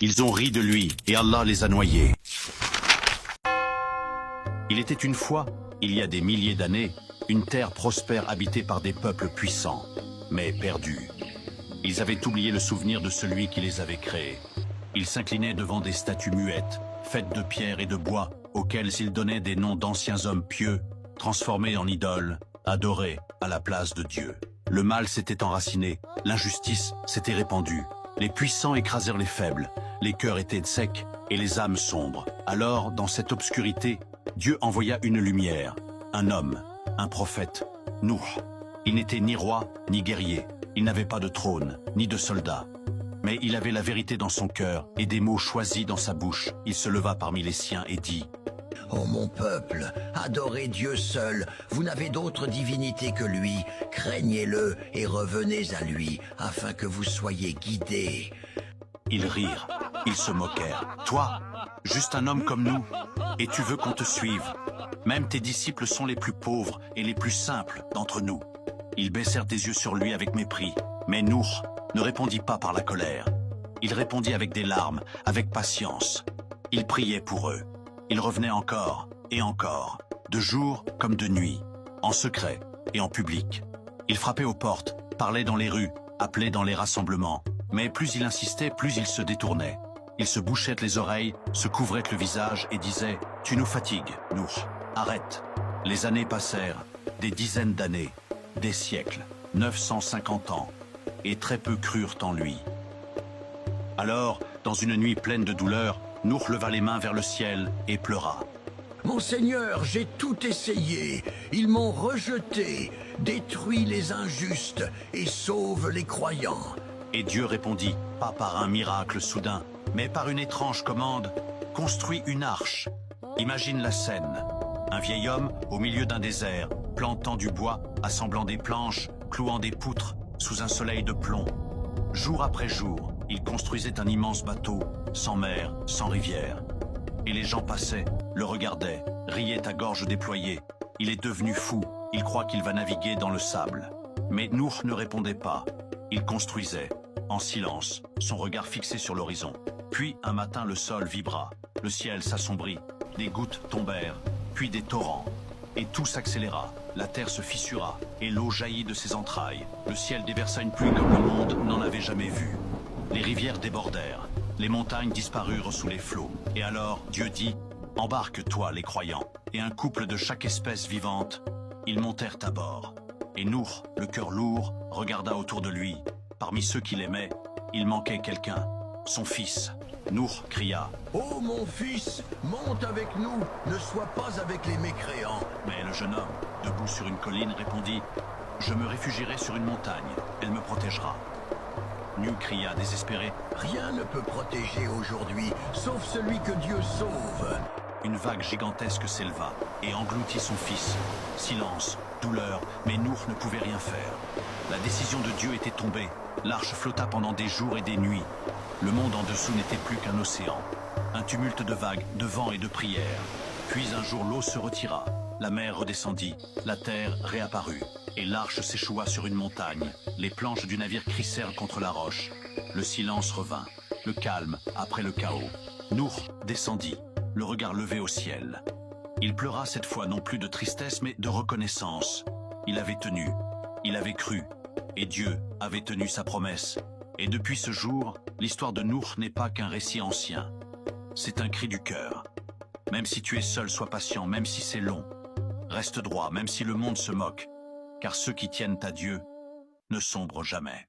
Ils ont ri de lui, et Allah les a noyés. Il était une fois, il y a des milliers d'années, une terre prospère habitée par des peuples puissants, mais perdus. Ils avaient oublié le souvenir de celui qui les avait créés. Ils s'inclinaient devant des statues muettes, faites de pierre et de bois, auxquelles ils donnaient des noms d'anciens hommes pieux, transformés en idoles, adorés à la place de Dieu. Le mal s'était enraciné, l'injustice s'était répandue, les puissants écrasèrent les faibles, les cœurs étaient secs et les âmes sombres. Alors, dans cette obscurité, Dieu envoya une lumière, un homme, un prophète, Nuh. Il n'était ni roi, ni guerrier, il n'avait pas de trône, ni de soldats. Mais il avait la vérité dans son cœur et des mots choisis dans sa bouche. Il se leva parmi les siens et dit: « Ô mon peuple, adorez Dieu seul, vous n'avez d'autre divinité que lui, craignez-le et revenez à lui, afin que vous soyez guidés. » Ils rirent, ils se moquèrent. Toi, juste un homme comme nous, et tu veux qu'on te suive. Même tes disciples sont les plus pauvres et les plus simples d'entre nous. Ils baissèrent des yeux sur lui avec mépris, mais Nuh ne répondit pas par la colère. Il répondit avec des larmes, avec patience. Il priait pour eux. Il revenait encore et encore, de jour comme de nuit, en secret et en public. Il frappait aux portes, parlait dans les rues, appelait dans les rassemblements. Mais plus il insistait, plus il se détournait. Il se bouchait les oreilles, se couvrait le visage et disait: « Tu nous fatigues, Nuh, arrête. » Les années passèrent, des dizaines d'années, des siècles, 950 ans, et très peu crurent en lui. Alors, dans une nuit pleine de douleur, Nuh leva les mains vers le ciel et pleura. « Mon Seigneur, j'ai tout essayé, ils m'ont rejeté, détruit les injustes et sauve les croyants. » Et Dieu répondit, pas par un miracle soudain, mais par une étrange commande: « Construis une arche. » Imagine la scène. Un vieil homme au milieu d'un désert, plantant du bois, assemblant des planches, clouant des poutres, sous un soleil de plomb. Jour après jour, il construisait un immense bateau, sans mer, sans rivière. Et les gens passaient, le regardaient, riaient à gorge déployée. Il est devenu fou, il croit qu'il va naviguer dans le sable. Mais Nuh ne répondait pas. Il construisait, en silence, son regard fixé sur l'horizon. Puis un matin le sol vibra, le ciel s'assombrit, des gouttes tombèrent, puis des torrents. Et tout s'accéléra, la terre se fissura, et l'eau jaillit de ses entrailles. Le ciel déversa une pluie comme le monde n'en avait jamais vu. Les rivières débordèrent, les montagnes disparurent sous les flots. Et alors Dieu dit: « Embarque-toi les croyants. » Et un couple de chaque espèce vivante, ils montèrent à bord. Et Nuh, le cœur lourd, regarda autour de lui. Parmi ceux qu'il aimait, il manquait quelqu'un, son fils. Nuh cria: « Ô mon fils, monte avec nous, ne sois pas avec les mécréants. » Mais le jeune homme, debout sur une colline, répondit: « Je me réfugierai sur une montagne, elle me protégera. » Nuh cria désespéré: « Rien ne peut protéger aujourd'hui, sauf celui que Dieu sauve. » Une vague gigantesque s'éleva et engloutit son fils. Silence, douleur, mais Nuh ne pouvait rien faire. La décision de Dieu était tombée. L'arche flotta pendant des jours et des nuits. Le monde en dessous n'était plus qu'un océan. Un tumulte de vagues, de vent et de prières. Puis un jour l'eau se retira. La mer redescendit, la terre réapparut. Et l'arche s'échoua sur une montagne. Les planches du navire crissèrent contre la roche. Le silence revint. Le calme après le chaos. Nuh descendit, le regard levé au ciel. Il pleura cette fois non plus de tristesse mais de reconnaissance. Il avait tenu, il avait cru, et Dieu avait tenu sa promesse. Et depuis ce jour, l'histoire de Nuh n'est pas qu'un récit ancien. C'est un cri du cœur. Même si tu es seul, sois patient, même si c'est long. Reste droit, même si le monde se moque, car ceux qui tiennent à Dieu ne sombrent jamais.